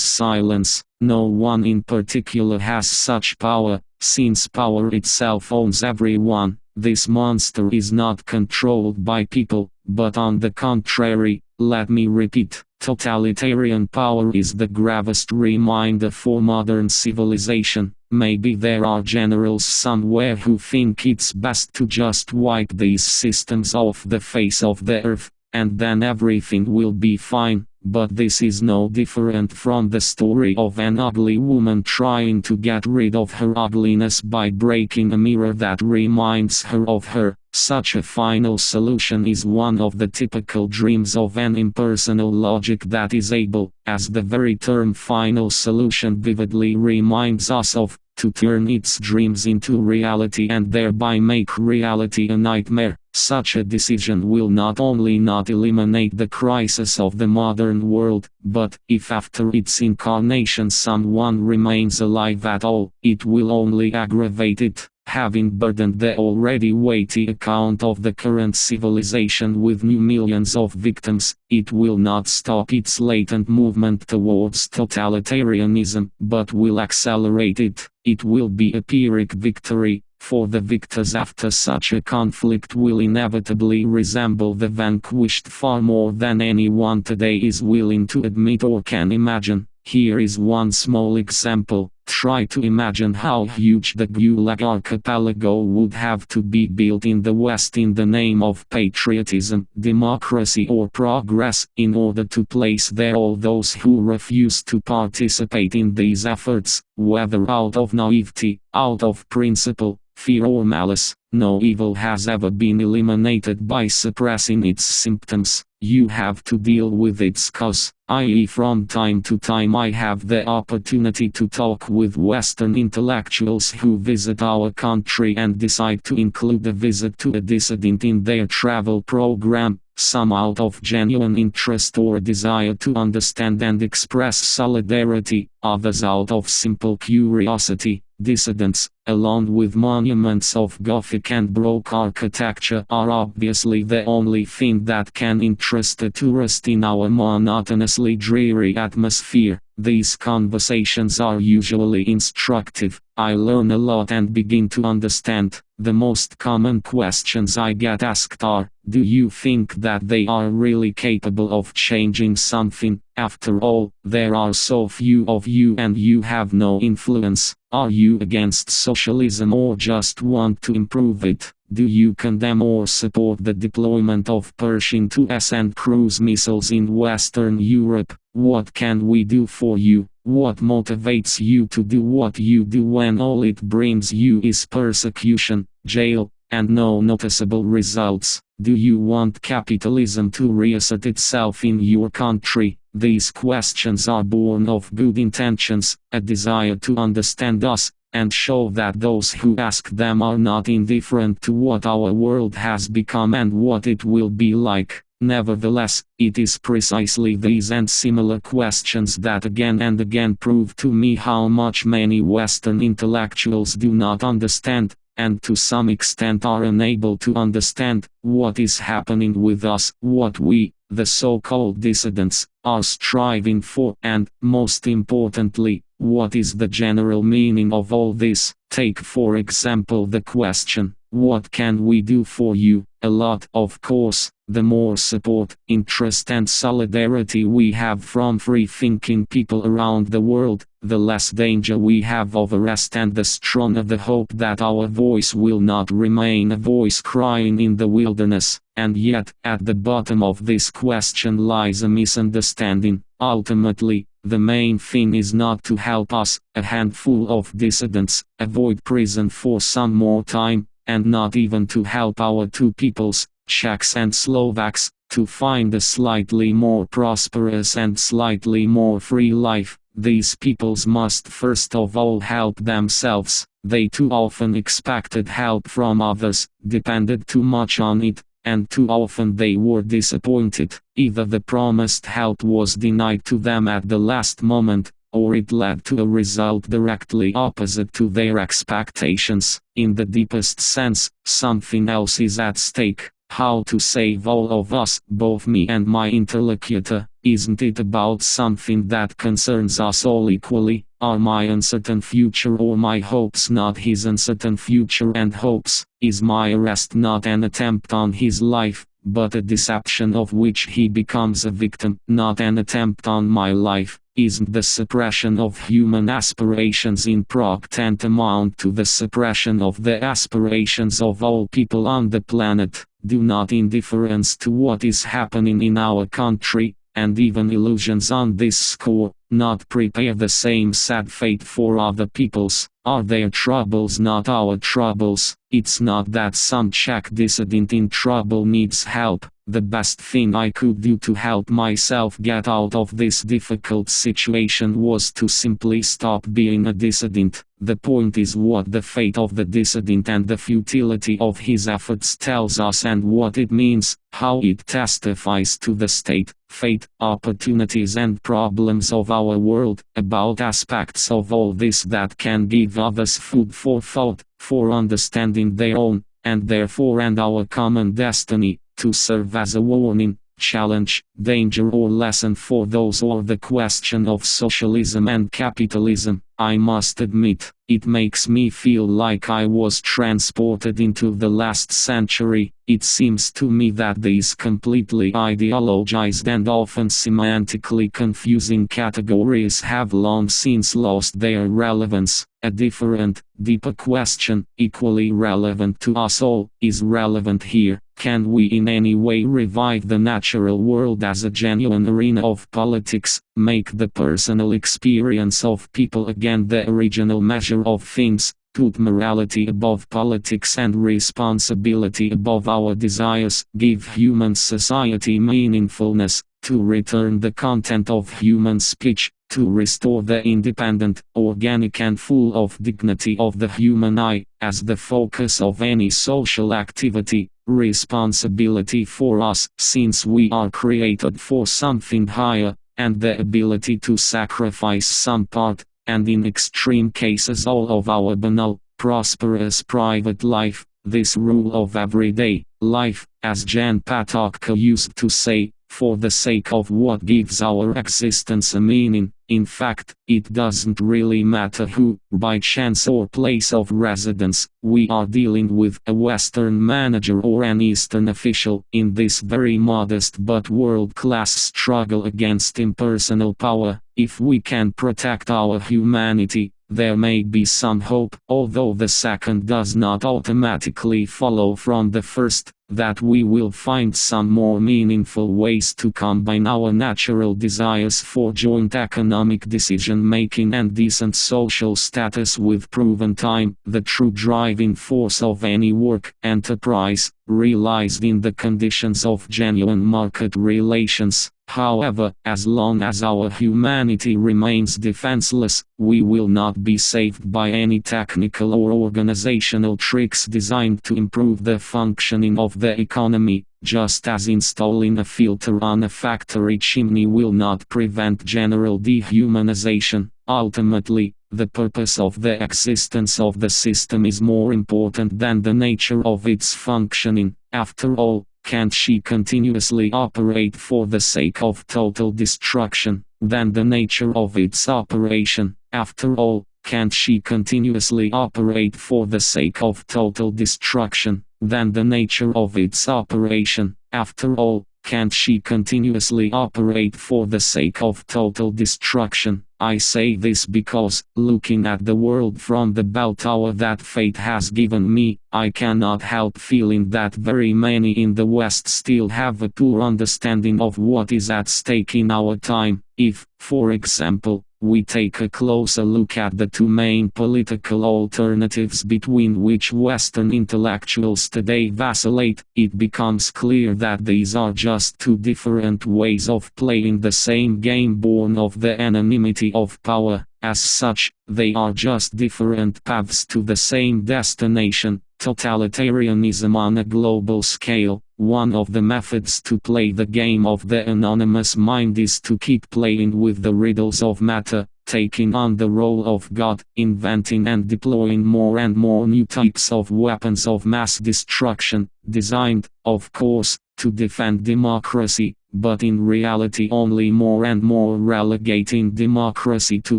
silence. No one in particular has such power, since power itself owns everyone. This monster is not controlled by people, but on the contrary, let me repeat, Totalitarian power is the gravest reminder for modern civilization. Maybe there are generals somewhere who think it's best to just wipe these systems off the face of the earth, and then everything will be fine. But this is no different from the story of an ugly woman trying to get rid of her ugliness by breaking a mirror that reminds her of her. Such a final solution is one of the typical dreams of an impersonal logic that is able, as the very term final solution vividly reminds us of, to turn its dreams into reality and thereby make reality a nightmare. Such a decision will not only not eliminate the crisis of the modern world, but, if after its incarnation someone remains alive at all, it will only aggravate it. Having burdened the already weighty account of the current civilization with new millions of victims, it will not stop its latent movement towards totalitarianism, but will accelerate it. It will be a Pyrrhic victory, for the victors after such a conflict will inevitably resemble the vanquished far more than anyone today is willing to admit or can imagine. Here is one small example. Try to imagine how huge the Gulag archipelago would have to be built in the West in the name of patriotism, democracy or progress, in order to place there all those who refuse to participate in these efforts, whether out of naivety, out of principle, fear or malice. No evil has ever been eliminated by suppressing its symptoms. You have to deal with its cause, i.e. from time to time I have the opportunity to talk with Western intellectuals who visit our country and decide to include a visit to a dissident in their travel program, some out of genuine interest or desire to understand and express solidarity, others out of simple curiosity. Dissidents, along with monuments of Gothic and Baroque architecture, are obviously the only thing that can interest a tourist in our monotonously dreary atmosphere. These conversations are usually instructive. I learn a lot and begin to understand. The most common questions I get asked are, do you think that they are really capable of changing something? After all, there are so few of you and you have no influence. Are you against socialism or just want to improve it? Do you condemn or support the deployment of Pershing IIs and cruise missiles in Western Europe? What can we do for you? What motivates you to do what you do when all it brings you is persecution, jail, and no noticeable results? Do you want capitalism to reassert itself in your country? These questions are born of good intentions, a desire to understand us, and show that those who ask them are not indifferent to what our world has become and what it will be like. Nevertheless, it is precisely these and similar questions that again and again prove to me how much many Western intellectuals do not understand, and to some extent are unable to understand, what is happening with us, what we, the so-called dissidents, are striving for, and, most importantly, what is the general meaning of all this. Take for example the question, what can we do for you? A lot, of course. The more support, interest and solidarity we have from free-thinking people around the world, the less danger we have of arrest and the stronger the hope that our voice will not remain a voice crying in the wilderness. And yet, at the bottom of this question lies a misunderstanding. Ultimately, the main thing is not to help us, a handful of dissidents, avoid prison for some more time, and not even to help our two peoples, Czechs and Slovaks, to find a slightly more prosperous and slightly more free life. These peoples must first of all help themselves. They too often expected help from others, depended too much on it, and too often they were disappointed. Either the promised help was denied to them at the last moment, or it led to a result directly opposite to their expectations. In the deepest sense, something else is at stake. How to save all of us, both me and my interlocutor. Isn't it about something that concerns us all equally? Are my uncertain future or my hopes not his uncertain future and hopes? Is my arrest not an attempt on his life, but a deception of which he becomes a victim, not an attempt on my life. Isn't the suppression of human aspirations in Prague tantamount to the suppression of the aspirations of all people on the planet? Do not indifference to what is happening in our country, and even illusions on this score, not prepare the same sad fate for other peoples. Are their troubles not our troubles? It's not that some Czech dissident in trouble needs help. The best thing I could do to help myself get out of this difficult situation was to simply stop being a dissident. The point is what the fate of the dissident and the futility of his efforts tells us and what it means, how it testifies to the state, fate, opportunities and problems of our world, about aspects of all this that can give others food for thought, for understanding their own, and therefore and our common destiny, to serve as a warning, challenge, danger or lesson for those or the question of socialism and capitalism. I must admit, it makes me feel like I was transported into the last century. It seems to me that these completely ideologized and often semantically confusing categories have long since lost their relevance. A different, deeper question, equally relevant to us all, is relevant here. Can we in any way revive the natural world as a genuine arena of politics, make the personal experience of people again the original measure of things, put morality above politics and responsibility above our desires, give human society meaningfulness, to return the content of human speech, to restore the independent, organic and full of dignity of the human I, as the focus of any social activity, responsibility for us, since we are created for something higher, and the ability to sacrifice some part, and in extreme cases all of our banal, prosperous private life, this rule of everyday life, as Jan Patočka used to say, for the sake of what gives our existence a meaning. In fact, it doesn't really matter who, by chance or place of residence, we are dealing with, a Western manager or an Eastern official, in this very modest but world-class struggle against impersonal power. If we can protect our humanity, there may be some hope, although the second does not automatically follow from the first, that we will find some more meaningful ways to combine our natural desires for joint economic decision-making and decent social status with proven time, the true driving force of any work, enterprise, realized in the conditions of genuine market relations. However, as long as our humanity remains defenseless, we will not be saved by any technical or organizational tricks designed to improve the functioning of the economy, just as installing a filter on a factory chimney will not prevent general dehumanization. Ultimately, the purpose of the existence of the system is more important than the nature of its functioning. After all, can't she continuously operate for the sake of total destruction, than the nature of its operation? After all, can't she continuously operate for the sake of total destruction, than the nature of its operation? After all, can't she continuously operate for the sake of total destruction? I say this because, looking at the world from the bell tower that fate has given me, I cannot help feeling that very many in the West still have a poor understanding of what is at stake in our time. If, for example, we take a closer look at the two main political alternatives between which Western intellectuals today vacillate, it becomes clear that these are just two different ways of playing the same game born of the anonymity of power. As such, they are just different paths to the same destination, totalitarianism on a global scale. One of the methods to play the game of the anonymous mind is to keep playing with the riddles of matter, taking on the role of God, inventing and deploying more and more new types of weapons of mass destruction, designed, of course, to defend democracy, but in reality only more and more relegating democracy to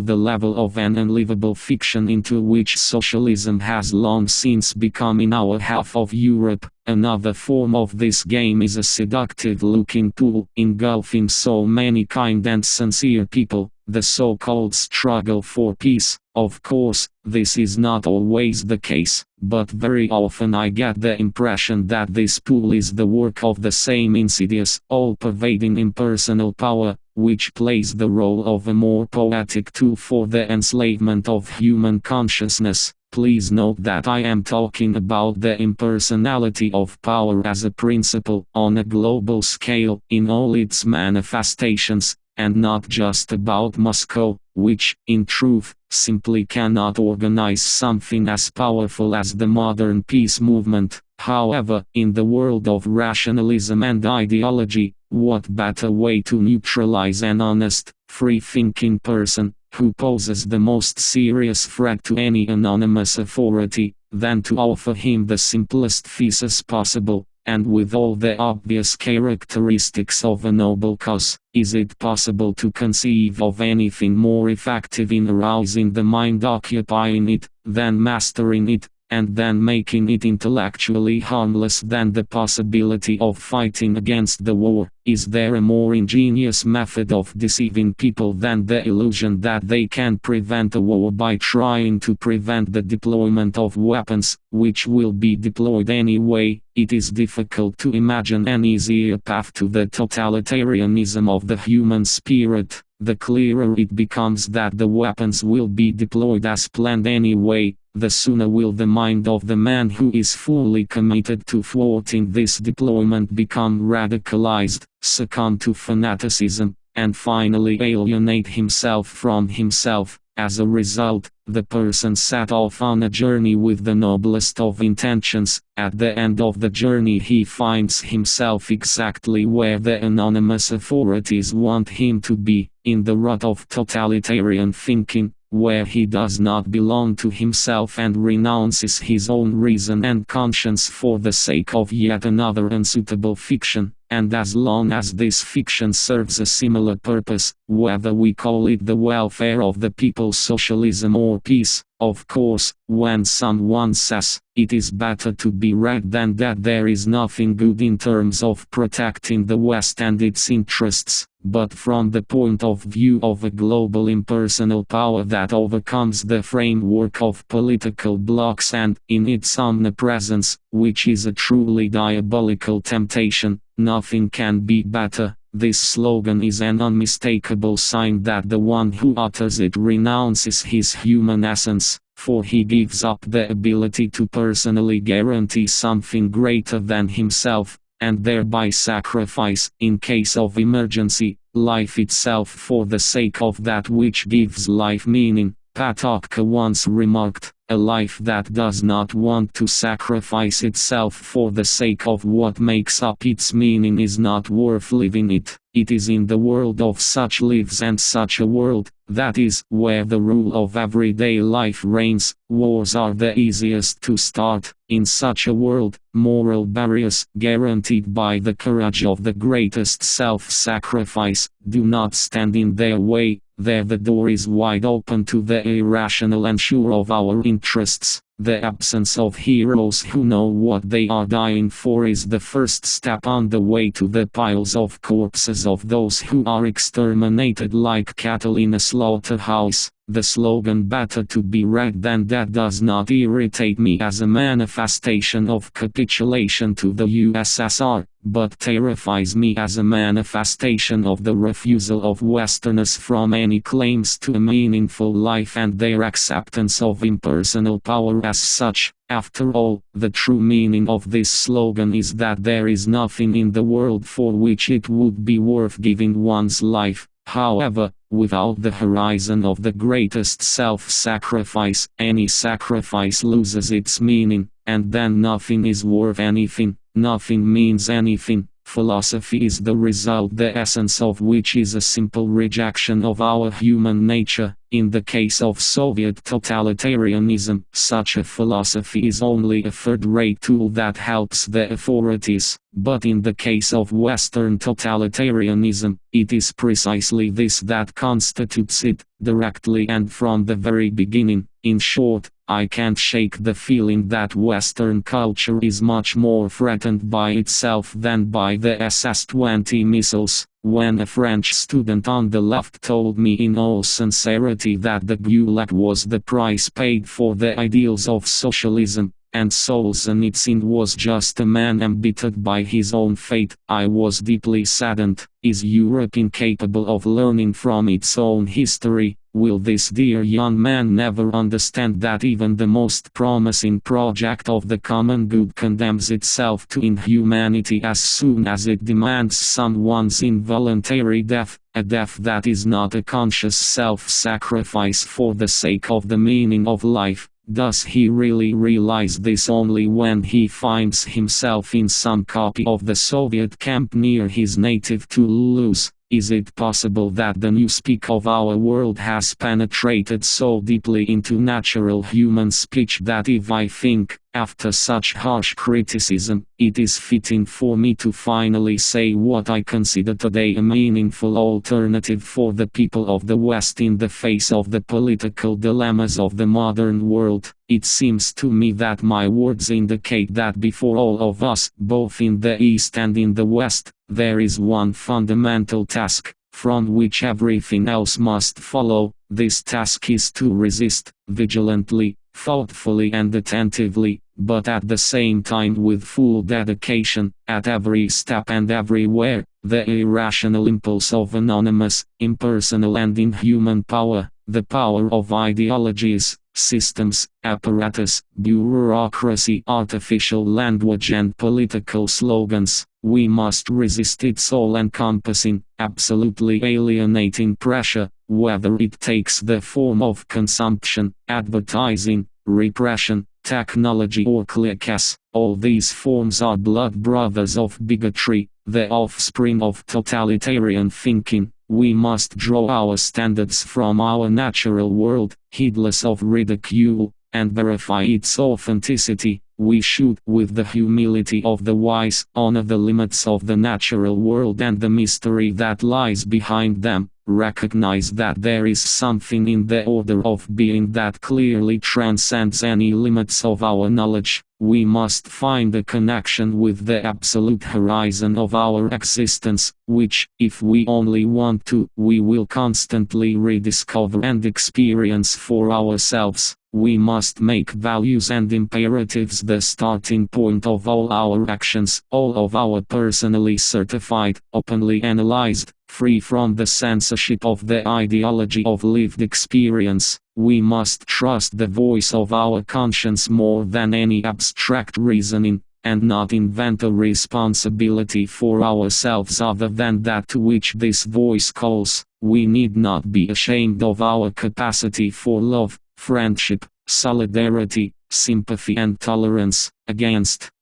the level of an unlivable fiction into which socialism has long since become in our half of Europe. Another form of this game is a seductive-looking pool, engulfing so many kind and sincere people, the so-called struggle for peace. Of course, this is not always the case, but very often I get the impression that this pool is the work of the same insidious, all-pervading impersonal power, which plays the role of a more poetic tool for the enslavement of human consciousness. Please note that I am talking about the impersonality of power as a principle on a global scale in all its manifestations, and not just about Moscow, which, in truth, simply cannot organize something as powerful as the modern peace movement. However, in the world of rationalism and ideology, what better way to neutralize an honest, free-thinking person, who poses the most serious threat to any anonymous authority, than to offer him the simplest thesis possible, and with all the obvious characteristics of a noble cause? Is it possible to conceive of anything more effective in arousing the mind, occupying it, than mastering it, and then making it intellectually harmless than the possibility of fighting against the war? Is there a more ingenious method of deceiving people than the illusion that they can prevent a war by trying to prevent the deployment of weapons, which will be deployed anyway? It is difficult to imagine an easier path to the totalitarianism of the human spirit. The clearer it becomes that the weapons will be deployed as planned anyway, the sooner will the mind of the man who is fully committed to thwarting this deployment become radicalized, succumb to fanaticism, and finally alienate himself from himself. As a result, the person set off on a journey with the noblest of intentions. At the end of the journey he finds himself exactly where the anonymous authorities want him to be, in the rut of totalitarian thinking, where he does not belong to himself and renounces his own reason and conscience for the sake of yet another unsuitable fiction. And as long as this fiction serves a similar purpose, whether we call it the welfare of the people, socialism or peace, of course, when someone says, it is better to be red than dead, there is nothing good in terms of protecting the West and its interests, but from the point of view of a global impersonal power that overcomes the framework of political blocks and, in its omnipresence, which is a truly diabolical temptation, nothing can be better. This slogan is an unmistakable sign that the one who utters it renounces his human essence, for he gives up the ability to personally guarantee something greater than himself, and thereby sacrifice, in case of emergency, life itself for the sake of that which gives life meaning. Patočka once remarked, "A life that does not want to sacrifice itself for the sake of what makes up its meaning is not worth living it." It is in the world of such lives and such a world, that is, where the rule of everyday life reigns, wars are the easiest to start. In such a world, moral barriers, guaranteed by the courage of the greatest self-sacrifice, do not stand in their way. There the door is wide open to the irrational and sure of our interests. The absence of heroes who know what they are dying for is the first step on the way to the piles of corpses of those who are exterminated like cattle in a slaughterhouse. The slogan "better to be red than dead" does not irritate me as a manifestation of capitulation to the USSR, but terrifies me as a manifestation of the refusal of Westerners from any claims to a meaningful life and their acceptance of impersonal power as such. After all, the true meaning of this slogan is that there is nothing in the world for which it would be worth giving one's life. However, without the horizon of the greatest self-sacrifice, any sacrifice loses its meaning, and then nothing is worth anything, nothing means anything. Philosophy is the result, the essence of which is a simple rejection of our human nature, In the case of Soviet totalitarianism, such a philosophy is only a third-rate tool that helps the authorities, but in the case of Western totalitarianism, it is precisely this that constitutes it, directly and from the very beginning. In short, I can't shake the feeling that Western culture is much more threatened by itself than by the SS-20 missiles. When a French student on the left told me in all sincerity that the Gulag was the price paid for the ideals of socialism, and Solzhenitsyn was just a man embittered by his own fate, I was deeply saddened. Is Europe incapable of learning from its own history? Will this dear young man never understand that even the most promising project of the common good condemns itself to inhumanity as soon as it demands someone's involuntary death, a death that is not a conscious self-sacrifice for the sake of the meaning of life? Does he really realize this only when he finds himself in some copy of the Soviet camp near his native Toulouse? Is it possible that the newspeak of our world has penetrated so deeply into natural human speech that if I think, after such harsh criticism, it is fitting for me to finally say what I consider today a meaningful alternative for the people of the West in the face of the political dilemmas of the modern world, it seems to me that my words indicate that before all of us, both in the East and in the West, there is one fundamental task, from which everything else must follow. This task is to resist, vigilantly, thoughtfully and attentively, but at the same time with full dedication, at every step and everywhere, the irrational impulse of anonymous, impersonal and inhuman power, the power of ideologies, systems, apparatus, bureaucracy, artificial language and political slogans. We must resist its all-encompassing, absolutely alienating pressure, whether it takes the form of consumption, advertising, repression, technology or cliques. All these forms are blood brothers of bigotry, the offspring of totalitarian thinking. We must draw our standards from our natural world, heedless of ridicule, and verify its authenticity. We should, with the humility of the wise, honor the limits of the natural world and the mystery that lies behind them, recognize that there is something in the order of being that clearly transcends any limits of our knowledge. We must find a connection with the absolute horizon of our existence, which, if we only want to, we will constantly rediscover and experience for ourselves. We must make values and imperatives the starting point of all our actions, all of our personally certified, openly analyzed, free from the censorship of the ideology of lived experience. We must trust the voice of our conscience more than any abstract reasoning, and not invent a responsibility for ourselves other than that to which this voice calls. We need not be ashamed of our capacity for love, friendship, solidarity, sympathy and tolerance.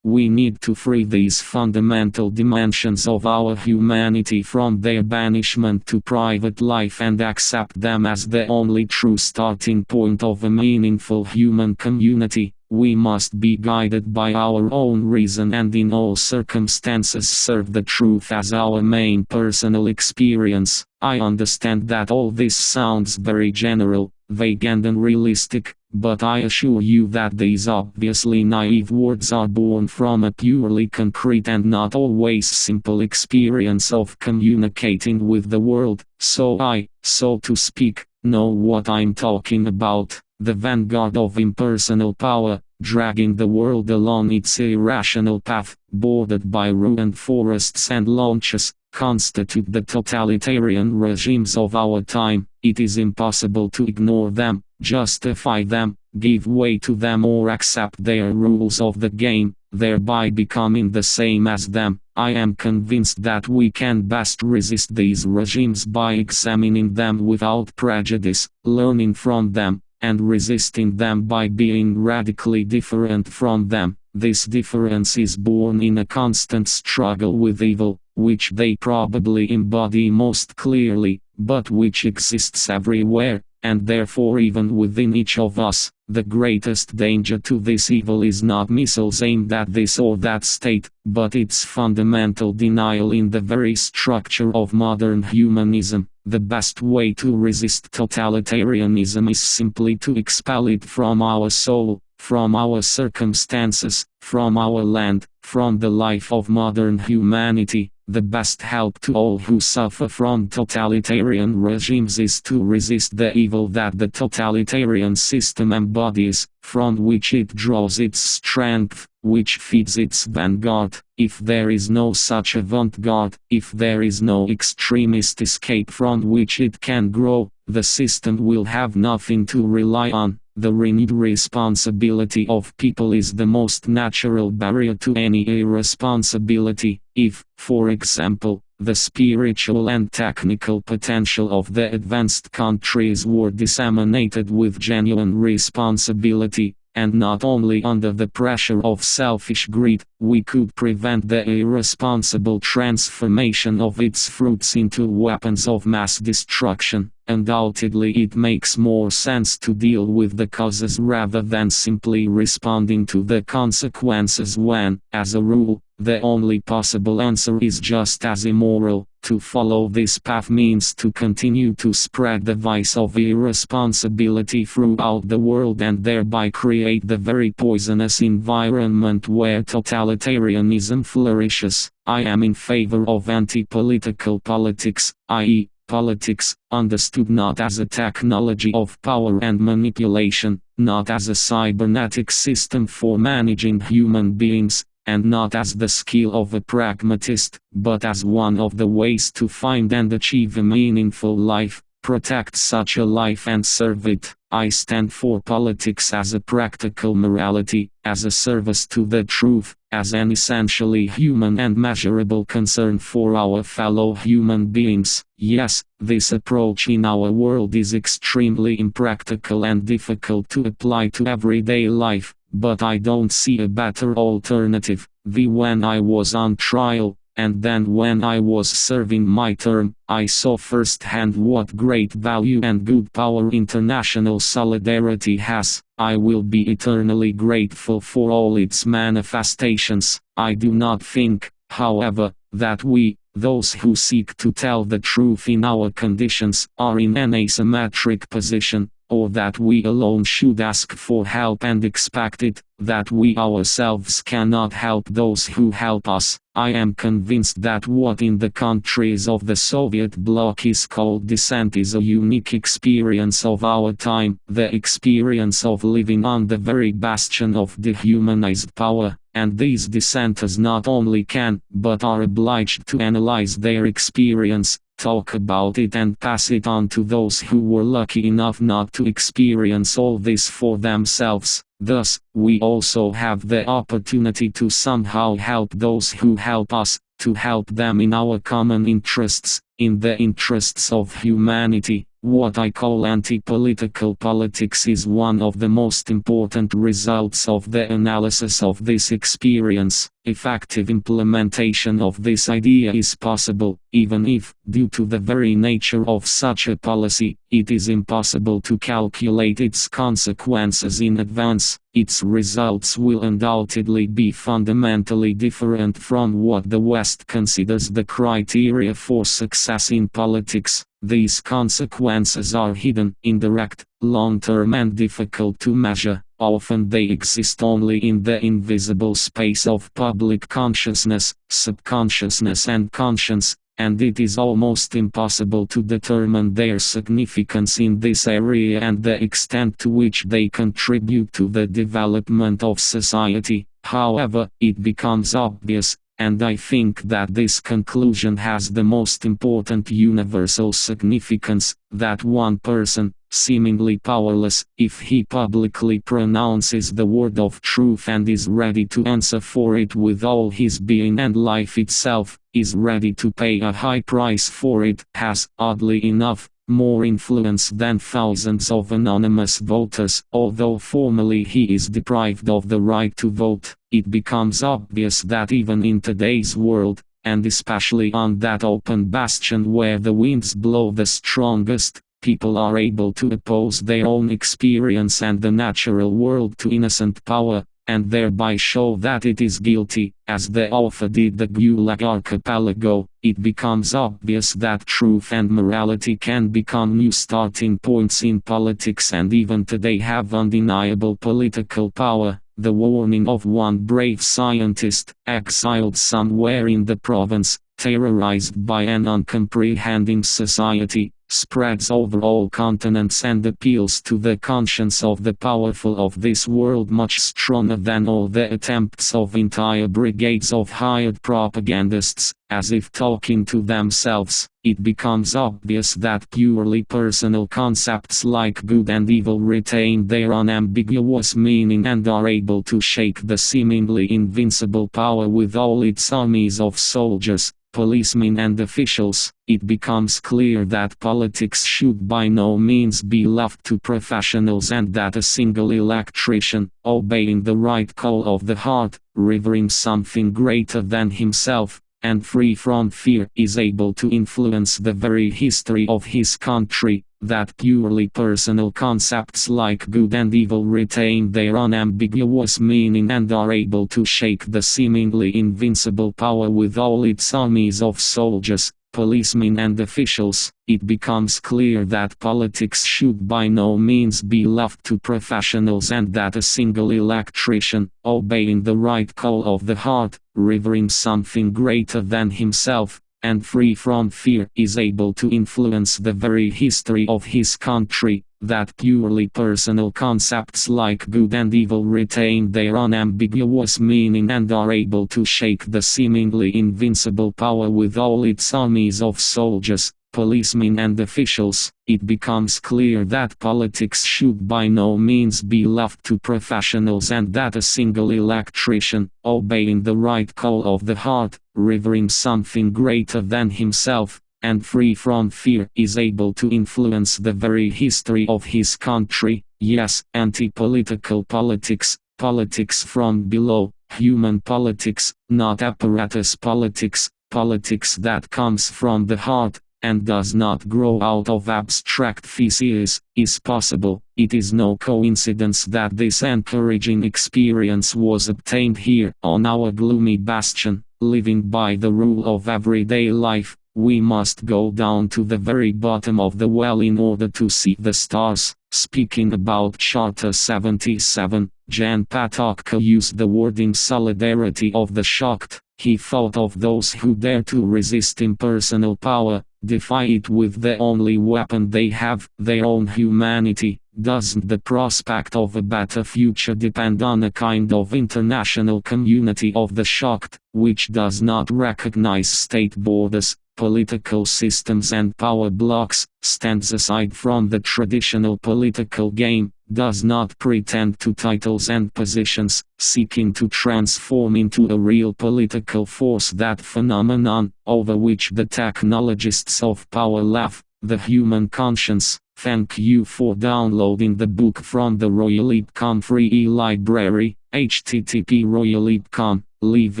We need to free these fundamental dimensions of our humanity from their banishment to private life and accept them as the only true starting point of a meaningful human community. We must be guided by our own reason and in all circumstances serve the truth as our main personal experience. I understand that all this sounds very general, vague and unrealistic, but I assure you that these obviously naive words are born from a purely concrete and not always simple experience of communicating with the world, so I, so to speak, know what I'm talking about. The vanguard of impersonal power, dragging the world along its irrational path, bordered by ruined forests and launches, constitute the totalitarian regimes of our time. It is impossible to ignore them, justify them, give way to them or accept their rules of the game, thereby becoming the same as them. I am convinced that we can best resist these regimes by examining them without prejudice, learning from them, and resisting them by being radically different from them. This difference is born in a constant struggle with evil, which they probably embody most clearly, but which exists everywhere, and therefore even within each of us. The greatest danger to this evil is not missiles aimed at this or that state, but its fundamental denial in the very structure of modern humanism. The best way to resist totalitarianism is simply to expel it from our soul, from our circumstances, from our land, from the life of modern humanity. The best help to all who suffer from totalitarian regimes is to resist the evil that the totalitarian system embodies, from which it draws its strength, which feeds its vanguard. If there is no such avant-garde, if there is no extremist escape from which it can grow, the system will have nothing to rely on. The renewed responsibility of people is the most natural barrier to any irresponsibility. If, for example, the spiritual and technical potential of the advanced countries were disseminated with genuine responsibility, and not only under the pressure of selfish greed, we could prevent the irresponsible transformation of its fruits into weapons of mass destruction. Undoubtedly, it makes more sense to deal with the causes rather than simply responding to the consequences when, as a rule, the only possible answer is just as immoral. To follow this path means to continue to spread the vice of irresponsibility throughout the world and thereby create the very poisonous environment where totalitarianism flourishes. I am in favor of anti-political politics, i.e., politics, understood not as a technology of power and manipulation, not as a cybernetic system for managing human beings, and not as the skill of a pragmatist, but as one of the ways to find and achieve a meaningful life, protect such a life and serve it. I stand for politics as a practical morality, as a service to the truth, as an essentially human and measurable concern for our fellow human beings. Yes, this approach in our world is extremely impractical and difficult to apply to everyday life, but I don't see a better alternative. When I was on trial, and then when I was serving my term, I saw firsthand what great value and good power international solidarity has. I will be eternally grateful for all its manifestations. I do not think, however, that we, those who seek to tell the truth in our conditions, are in an asymmetric position, or that we alone should ask for help and expect it, that we ourselves cannot help those who help us. I am convinced that what in the countries of the Soviet bloc is called dissent is a unique experience of our time, the experience of living on the very bastion of dehumanized power, and these dissenters not only can, but are obliged to analyze their experience, talk about it and pass it on to those who were lucky enough not to experience all this for themselves. Thus, we also have the opportunity to somehow help those who help us, to help them in our common interests, in the interests of humanity. What I call anti-political politics is one of the most important results of the analysis of this experience. Effective implementation of this idea is possible, even if, due to the very nature of such a policy, it is impossible to calculate its consequences in advance. Its results will undoubtedly be fundamentally different from what the West considers the criteria for success in politics. These consequences are hidden, indirect, long-term and difficult to measure. Often they exist only in the invisible space of public consciousness, subconsciousness and conscience, and it is almost impossible to determine their significance in this area and the extent to which they contribute to the development of society. However, it becomes obvious, and I think that this conclusion has the most important universal significance, that one person, seemingly powerless, if he publicly pronounces the word of truth and is ready to answer for it with all his being and life itself, is ready to pay a high price for it, has, oddly enough, more influence than thousands of anonymous voters. Although formally he is deprived of the right to vote, it becomes obvious that even in today's world, and especially on that open bastion where the winds blow the strongest, people are able to oppose their own experience and the natural world to innocent power, and thereby show that it is guilty, as the author did the Gulag archipelago. It becomes obvious that truth and morality can become new starting points in politics and even today have undeniable political power. The warning of one brave scientist, exiled somewhere in the province, terrorized by an uncomprehending society, spreads over all continents and appeals to the conscience of the powerful of this world much stronger than all the attempts of entire brigades of hired propagandists, as if talking to themselves. It becomes obvious that purely personal concepts like good and evil retain their unambiguous meaning and are able to shake the seemingly invincible power with all its armies of soldiers, policemen and officials. It becomes clear that politics should by no means be left to professionals and that a single electrician, obeying the right call of the heart, revering something greater than himself, and free from fear, is able to influence the very history of his country. That purely personal concepts like good and evil retain their unambiguous meaning and are able to shake the seemingly invincible power with all its armies of soldiers, policemen and officials. It becomes clear that politics should by no means be left to professionals and that a single electrician, obeying the right call of the heart, revering something greater than himself, and free from fear, is able to influence the very history of his country. That purely personal concepts like good and evil retain their unambiguous meaning and are able to shake the seemingly invincible power with all its armies of soldiers, policemen and officials. It becomes clear that politics should by no means be left to professionals and that a single electrician, obeying the right call of the heart, revering something greater than himself, and free from fear, is able to influence the very history of his country. Yes, anti-political politics, politics from below, human politics, not apparatus politics, politics that comes from the heart, and does not grow out of abstract theses, is possible. It is no coincidence that this encouraging experience was obtained here, on our gloomy bastion, living by the rule of everyday life. We must go down to the very bottom of the well in order to see the stars. Speaking about Charter 77, Jan Patočka used the wording solidarity of the shocked. He thought of those who dare to resist impersonal power, defy it with the only weapon they have, their own humanity. Doesn't the prospect of a better future depend on a kind of international community of the shocked, which does not recognize state borders, political systems and power blocks, stands aside from the traditional political game, does not pretend to titles and positions, seeking to transform into a real political force that phenomenon, over which the technologists of power laugh, the human conscience? Thank you for downloading the book from the Royal.com free e-library, http://royal.com. Leave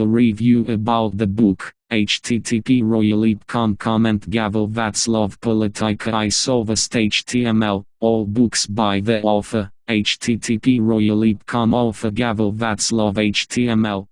a review about the book, http://royal.com. Comment Havel Vaclav Politika I Sovost HTML. All books by the author, http://royal.com. Author Havel Vaclav HTML.